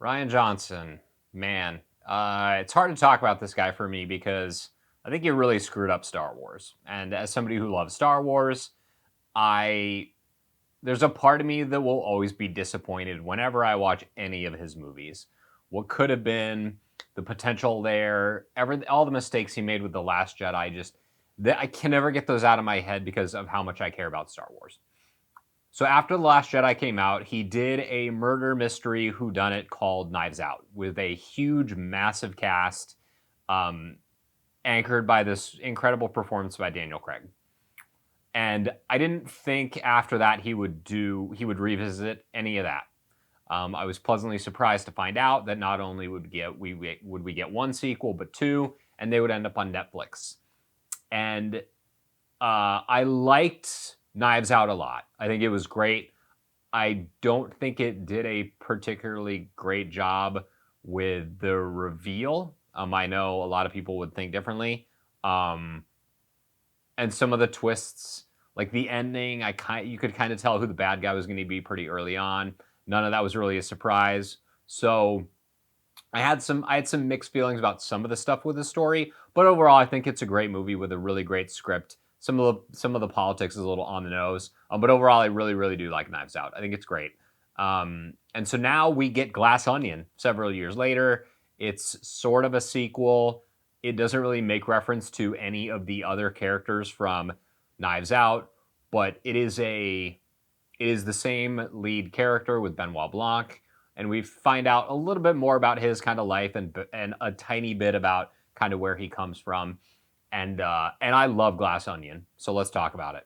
Rian Johnson, man, it's hard to talk about this guy for me because I think he really screwed up Star Wars. And as somebody who loves Star Wars, I there's a part of me that will always be disappointed whenever I watch any of his movies. What could have been, the potential there, all the mistakes he made with The Last Jedi, I can never get those out of my head because of how much I care about Star Wars. So after The Last Jedi came out, he did a murder mystery whodunit called Knives Out with a huge, massive cast, um, anchored by this incredible performance by Daniel Craig. And I didn't think after that he would revisit any of that. I was pleasantly surprised to find out that not only would we get one sequel, but two, and they would end up on Netflix. And I liked Knives Out a lot. I think it was great. I don't think it did a particularly great job with the reveal. I know a lot of people would think differently. And some of the twists, like the ending, you could kind of tell who the bad guy was going to be pretty early on. None of that was really a surprise. So I had some mixed feelings about some of the stuff with the story, but overall, I think it's a great movie with a really great script. Some of the politics is a little on the nose, but overall, I really do like Knives Out. I think it's great. And so now we get Glass Onion several years later. It's sort of a sequel. It doesn't really make reference to any of the other characters from Knives Out, but it is the same lead character with Benoit Blanc, and we find out a little bit more about his kind of life and a tiny bit about kind of where he comes from. And I love Glass Onion, so let's talk about it.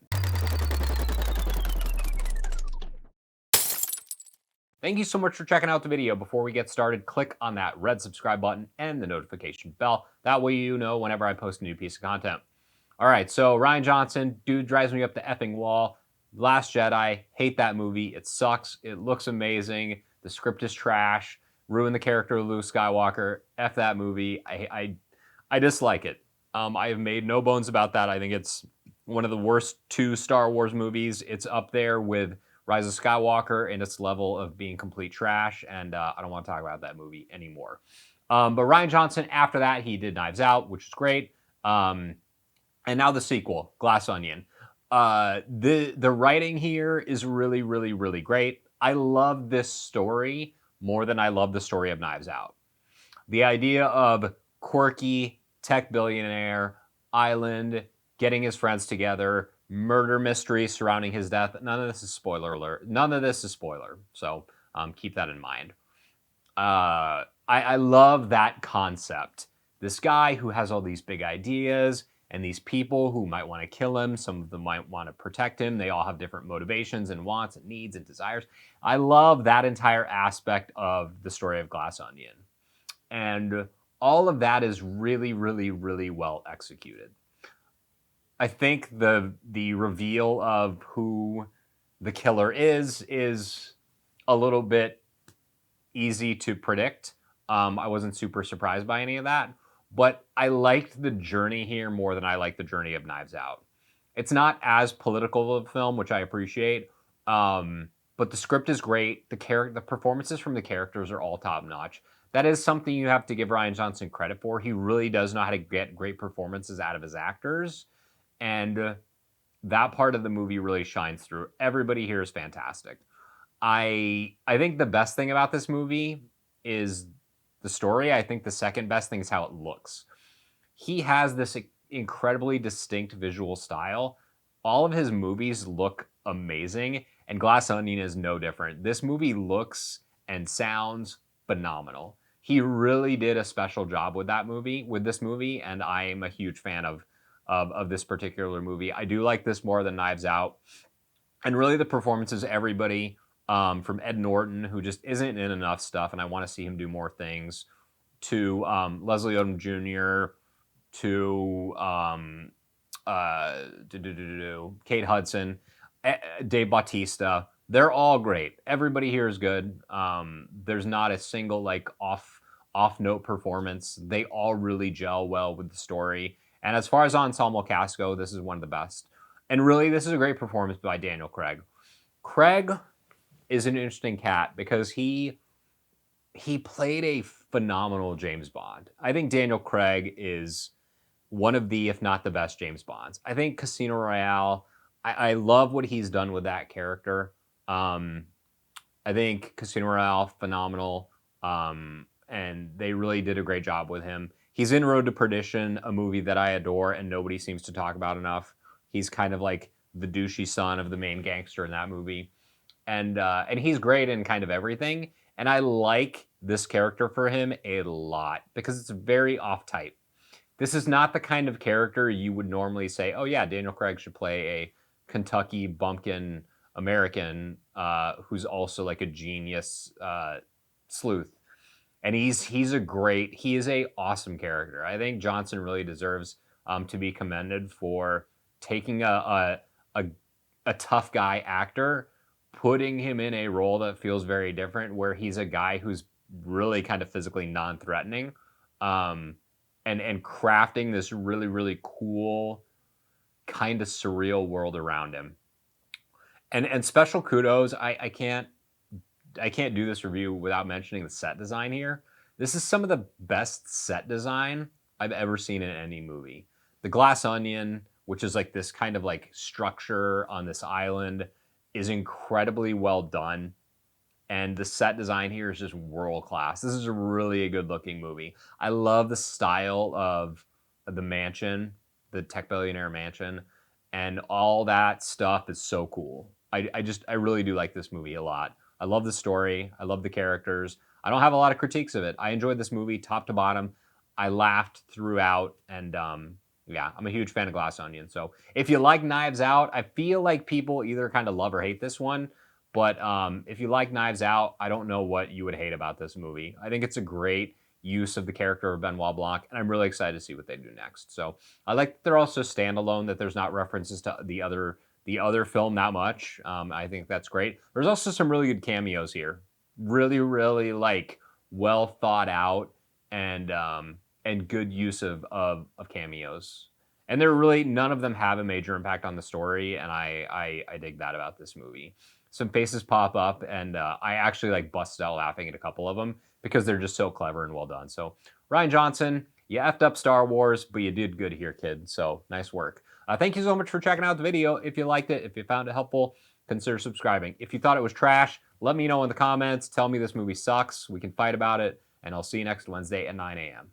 Thank you so much for checking out the video. Before we get started, click on that red subscribe button and the notification bell. That way you know whenever I post a new piece of content. All right, so Rian Johnson, dude drives me up the effing wall. Last Jedi, hate that movie. It sucks. It looks amazing. The script is trash. Ruin the character of Luke Skywalker. F that movie. I dislike it. I have made no bones about that. I think it's one of the worst two Star Wars movies. It's up there with Rise of Skywalker in its level of being complete trash, and I don't want to talk about that movie anymore. But Rian Johnson, after that, he did Knives Out, which is great. And now the sequel, Glass Onion. The writing here is really great. I love this story more than I love the story of Knives Out. The idea of quirky tech billionaire island getting his friends together, murder mystery surrounding his death. None of this is spoiler alert. None of this is spoiler. So keep that in mind. I love that concept. This guy who has all these big ideas and these people who might want to kill him. Some of them might want to protect him. They all have different motivations and wants and needs and desires. I love that entire aspect of the story of Glass Onion. And all of that is really well executed. I think the reveal of who the killer is a little bit easy to predict. I wasn't super surprised by any of that, but I liked the journey here more than I liked the journey of Knives Out. It's not as political of a film, which I appreciate, but the script is great. The performances from the characters are all top notch. That is something you have to give Rian Johnson credit for. He really does know how to get great performances out of his actors, and that part of the movie really shines through. Everybody here is fantastic. I think the best thing about this movie is the story. I think the second best thing is how it looks. He has this incredibly distinct visual style. All of his movies look amazing, and Glass Onion is no different. This movie looks and sounds phenomenal. He really did a special job with this movie, and I am a huge fan of this particular movie. I do like this more than Knives Out. And really the performances, everybody, from Ed Norton, who just isn't in enough stuff, and I want to see him do more things, to Leslie Odom Jr., to Kate Hudson, Dave Bautista. They're all great. Everybody here is good. There's not a single off-note performance. They all really gel well with the story. And as far as ensemble cast go, this is one of the best. And really, this is a great performance by Daniel Craig. Craig is an interesting cat because he he played a phenomenal James Bond. I think Daniel Craig is one of the, if not the best James Bonds. I think Casino Royale, I love what he's done with that character. I think Casino Royale, phenomenal. And they really did a great job with him. He's in Road to Perdition, a movie that I adore and nobody seems to talk about enough. He's kind of like the douchey son of the main gangster in that movie. And he's great in kind of everything. And I like this character for him a lot because it's very off type. This is not the kind of character you would normally say, oh yeah, Daniel Craig should play a Kentucky bumpkin American who's also like a genius sleuth. And he is a awesome character. I think Johnson really deserves to be commended for taking a tough guy actor, putting him in a role that feels very different, where he's a guy who's really kind of physically non-threatening, and crafting this really, really cool, kind of surreal world around him. And special kudos. I can't do this review without mentioning the set design here. This is some of the best set design I've ever seen in any movie. The glass onion, which is like this kind of like structure on this island, is incredibly well done. And the set design here is just world class. This is really a good looking movie. I love the style of the mansion, the tech billionaire mansion, and all that stuff is so cool. I really do like this movie a lot. I love the story. I love the characters. I don't have a lot of critiques of it. I enjoyed this movie top to bottom. I laughed throughout, and yeah, I'm a huge fan of Glass Onion. So if you like Knives Out, I feel like people either kind of love or hate this one. But if you like Knives Out, I don't know what you would hate about this movie. I think it's a great use of the character of Benoit Blanc, and I'm really excited to see what they do next. So I like that they're also standalone, that there's not references to the other film that much. I think that's great. There's also some really good cameos here. Really, really like well thought out and good use of cameos. And they're really, none of them have a major impact on the story, and I dig that about this movie. Some faces pop up, and I actually like busted out laughing at a couple of them because they're just so clever and well done. So Rian Johnson, you effed up Star Wars, but you did good here, kid. So nice work. Thank you so much for checking out the video. If you liked it, if you found it helpful, consider subscribing. If you thought it was trash, let me know in the comments. Tell me this movie sucks. We can fight about it, and I'll see you next Wednesday at 9 a.m.